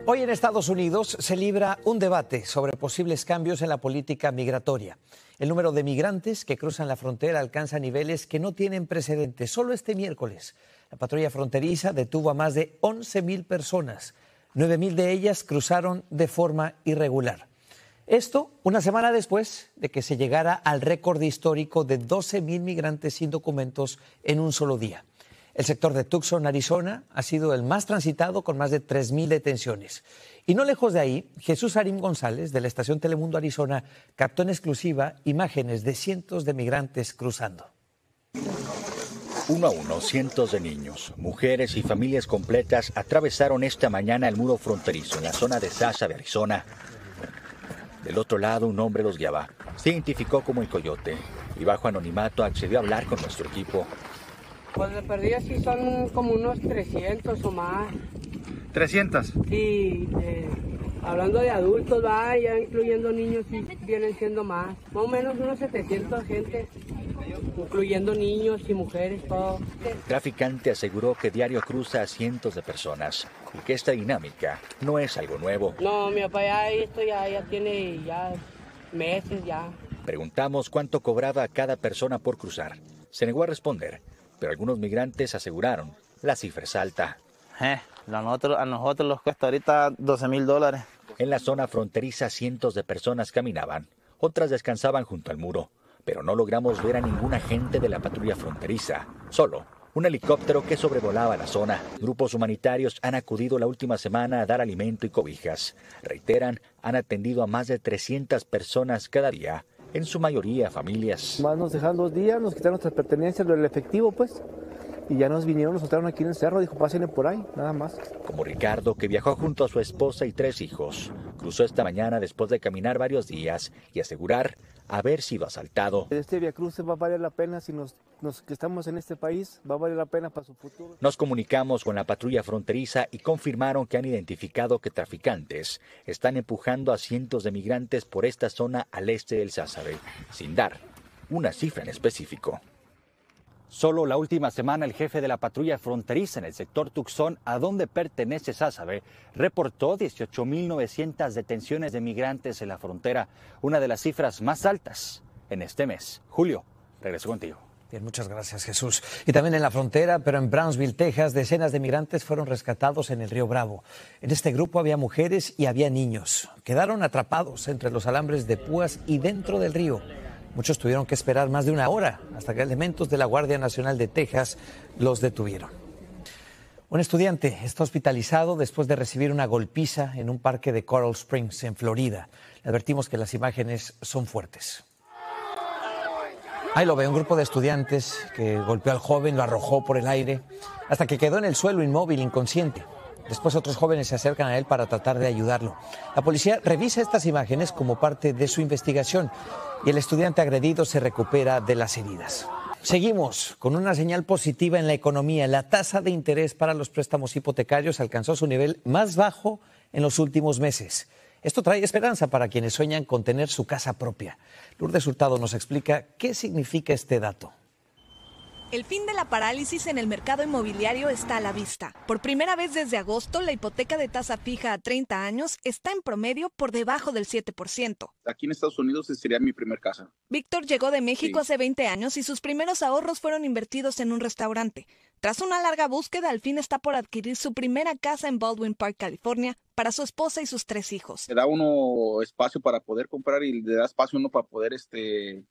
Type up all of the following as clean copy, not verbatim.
Hoy en Estados Unidos se libra un debate sobre posibles cambios en la política migratoria. El número de migrantes que cruzan la frontera alcanza niveles que no tienen precedentes. Solo este miércoles, la patrulla fronteriza detuvo a más de 11,000 personas. 9,000 de ellas cruzaron de forma irregular. Esto una semana después de que se llegara al récord histórico de 12,000 migrantes sin documentos en un solo día. El sector de Tucson, Arizona, ha sido el más transitado con más de 3,000 detenciones. Y no lejos de ahí, Jesús Arim González, de la estación Telemundo Arizona, captó en exclusiva imágenes de cientos de migrantes cruzando. Uno a uno, cientos de niños, mujeres y familias completas atravesaron esta mañana el muro fronterizo en la zona de Sasabe, Arizona. Del otro lado, un hombre los guiaba. Se identificó como el Coyote y bajo anonimato accedió a hablar con nuestro equipo. Pues de perdida sí son como unos 300 o más. ¿300? Sí, hablando de adultos, ya incluyendo niños, sí vienen siendo más. Más o menos unos 700 gente, incluyendo niños y mujeres, todo. El traficante aseguró que diario cruza a cientos de personas y que esta dinámica no es algo nuevo. No, mi papá ya tiene meses ya. Preguntamos cuánto cobraba a cada persona por cruzar. Se negó a responder, pero algunos migrantes aseguraron la cifra es alta. A nosotros nos cuesta ahorita $12,000. En la zona fronteriza cientos de personas caminaban, otras descansaban junto al muro, pero no logramos ver a ningún agente de la patrulla fronteriza, solo un helicóptero que sobrevolaba la zona. Grupos humanitarios han acudido la última semana a dar alimento y cobijas. Reiteran, han atendido a más de 300 personas cada día, en su mayoría familias. Más nos dejaron 2 días, nos quitaron nuestras pertenencias, el efectivo pues, y ya nos vinieron, nos soltaron aquí en el cerro, dijo pásenle por ahí, nada más. Como Ricardo, que viajó junto a su esposa y 3 hijos, cruzó esta mañana después de caminar varios días y asegurar haber sido asaltado. Este viacruce va a valer la pena si que estamos en este país, va a valer la pena para su futuro. Nos comunicamos con la patrulla fronteriza y confirmaron que han identificado que traficantes están empujando a cientos de migrantes por esta zona al este del Sasabe, sin dar una cifra en específico. Solo la última semana el jefe de la patrulla fronteriza en el sector Tucson, a donde pertenece Sasabe, reportó 18,900 detenciones de migrantes en la frontera, una de las cifras más altas en este mes. Julio, regreso contigo. Bien, muchas gracias, Jesús. Y también en la frontera, pero en Brownsville, Texas, decenas de migrantes fueron rescatados en el río Bravo. En este grupo había mujeres y había niños. Quedaron atrapados entre los alambres de púas y dentro del río. Muchos tuvieron que esperar más de 1 hora hasta que elementos de la Guardia Nacional de Texas los detuvieron. Un estudiante está hospitalizado después de recibir una golpiza en un parque de Coral Springs, en Florida. Le advertimos que las imágenes son fuertes. Ahí lo ve, un grupo de estudiantes que golpeó al joven, lo arrojó por el aire, hasta que quedó en el suelo inmóvil, inconsciente. Después otros jóvenes se acercan a él para tratar de ayudarlo. La policía revisa estas imágenes como parte de su investigación y el estudiante agredido se recupera de las heridas. Seguimos con una señal positiva en la economía. La tasa de interés para los préstamos hipotecarios alcanzó su nivel más bajo en los últimos meses. Esto trae esperanza para quienes sueñan con tener su casa propia. Lourdes Hurtado nos explica qué significa este dato. El fin de la parálisis en el mercado inmobiliario está a la vista. Por primera vez desde agosto, la hipoteca de tasa fija a 30 años está en promedio por debajo del 7%. Aquí en Estados Unidos sería mi primer casa. Víctor llegó de México hace 20 años y sus primeros ahorros fueron invertidos en un restaurante. Tras una larga búsqueda, al fin está por adquirir su primera casa en Baldwin Park, California, para su esposa y sus 3 hijos. Le da uno espacio para poder comprar y le da espacio uno para poder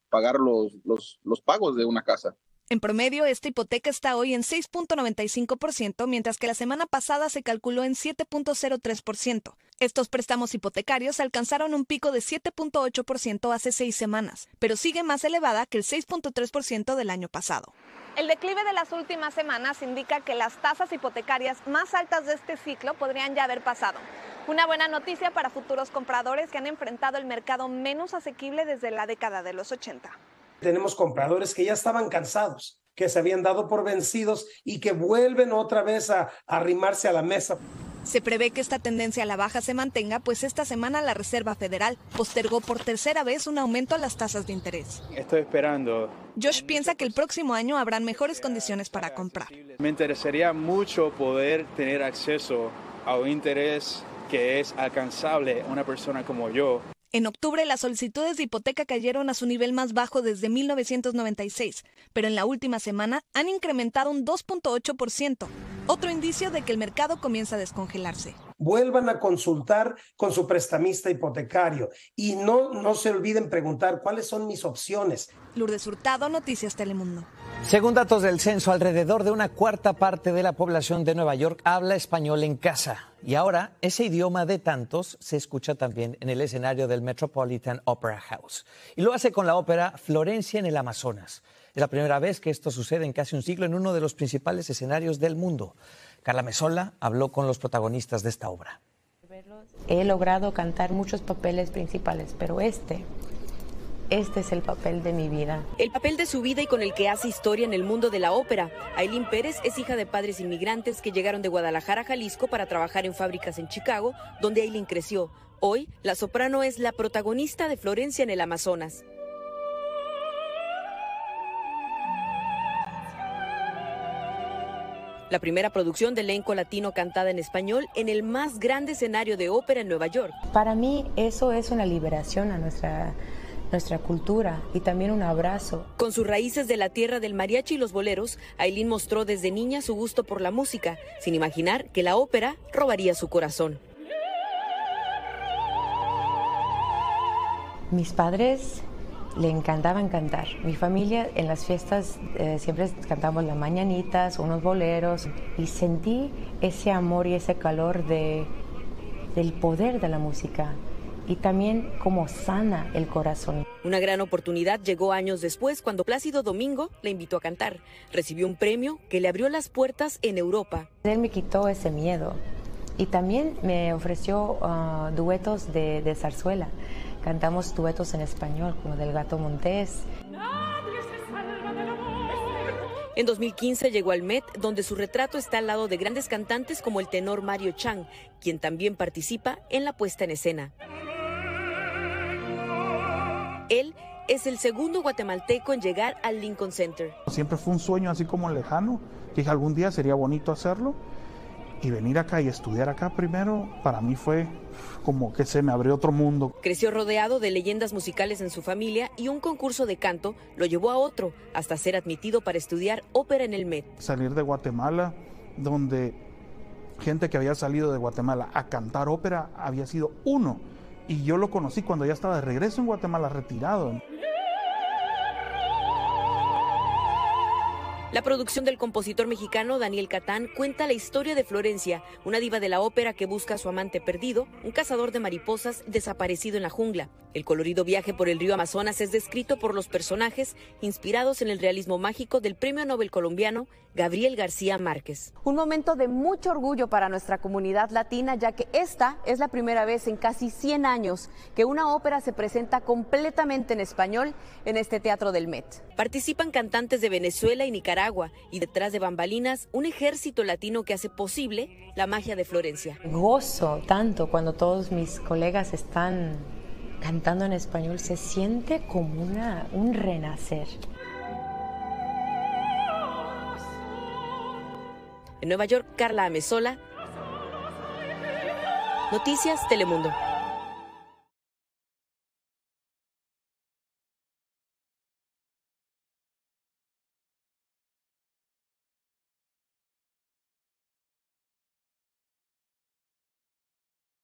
pagar los pagos de una casa. En promedio, esta hipoteca está hoy en 6.95%, mientras que la semana pasada se calculó en 7.03%. Estos préstamos hipotecarios alcanzaron un pico de 7.8% hace 6 semanas, pero sigue más elevada que el 6.3% del año pasado. El declive de las últimas semanas indica que las tasas hipotecarias más altas de este ciclo podrían ya haber pasado. Una buena noticia para futuros compradores que han enfrentado el mercado menos asequible desde la década de los 80. Tenemos compradores que ya estaban cansados, que se habían dado por vencidos y que vuelven otra vez a arrimarse a la mesa. Se prevé que esta tendencia a la baja se mantenga, pues esta semana la Reserva Federal postergó por tercera vez un aumento a las tasas de interés. Estoy esperando. Josh piensa que el próximo año habrán mejores condiciones para comprar. Me interesaría mucho poder tener acceso a un interés que es alcanzable a una persona como yo. En octubre, las solicitudes de hipoteca cayeron a su nivel más bajo desde 1996, pero en la última semana han incrementado un 2.8%, otro indicio de que el mercado comienza a descongelarse. Vuelvan a consultar con su prestamista hipotecario y no se olviden preguntar cuáles son mis opciones. Lourdes Hurtado, Noticias Telemundo. Según datos del censo, alrededor de una cuarta parte de la población de Nueva York habla español en casa. Y ahora, ese idioma de tantos se escucha también en el escenario del Metropolitan Opera House. Y lo hace con la ópera Florencia en el Amazonas. Es la primera vez que esto sucede en casi un siglo en uno de los principales escenarios del mundo. Carla Mesola habló con los protagonistas de esta obra. He logrado cantar muchos papeles principales, pero este es el papel de mi vida. El papel de su vida y con el que hace historia en el mundo de la ópera. Ailín Pérez es hija de padres inmigrantes que llegaron de Guadalajara, Jalisco, para trabajar en fábricas en Chicago, donde Ailín creció. Hoy, la soprano es la protagonista de Florencia en el Amazonas. La primera producción de elenco latino cantada en español en el más grande escenario de ópera en Nueva York. Para mí eso es una liberación a nuestra cultura y también un abrazo. Con sus raíces de la tierra del mariachi y los boleros, Ailín mostró desde niña su gusto por la música, sin imaginar que la ópera robaría su corazón. Mis padres le encantaban cantar. Mi familia en las fiestas siempre cantamos las mañanitas, unos boleros, y sentí ese amor y ese calor del poder de la música y también cómo sana el corazón. Una gran oportunidad llegó años después cuando Plácido Domingo la invitó a cantar. Recibió un premio que le abrió las puertas en Europa. Él me quitó ese miedo y también me ofreció duetos de zarzuela. Cantamos duetos en español, como del Gato Montés. En 2015 llegó al Met, donde su retrato está al lado de grandes cantantes como el tenor Mario Chang, quien también participa en la puesta en escena. Él es el segundo guatemalteco en llegar al Lincoln Center. Siempre fue un sueño así como lejano, que dije algún día sería bonito hacerlo. Y venir acá y estudiar acá primero, para mí fue como que se me abrió otro mundo. Creció rodeado de leyendas musicales en su familia y un concurso de canto lo llevó a otro, hasta ser admitido para estudiar ópera en el Met. Salir de Guatemala, donde gente que había salido de Guatemala a cantar ópera había sido uno. Y yo lo conocí cuando ya estaba de regreso en Guatemala, retirado. La producción del compositor mexicano Daniel Catán cuenta la historia de Florencia, una diva de la ópera que busca a su amante perdido, un cazador de mariposas desaparecido en la jungla. El colorido viaje por el río Amazonas es descrito por los personajes inspirados en el realismo mágico del premio Nobel colombiano Gabriel García Márquez. Un momento de mucho orgullo para nuestra comunidad latina, ya que esta es la primera vez en casi 100 años que una ópera se presenta completamente en español en este Teatro del Met. Participan cantantes de Venezuela y Nicaragua, y detrás de bambalinas, un ejército latino que hace posible la magia de Florencia. Gozo tanto cuando todos mis colegas están cantando en español, se siente como un renacer. En Nueva York, Carla Mesola, Noticias Telemundo.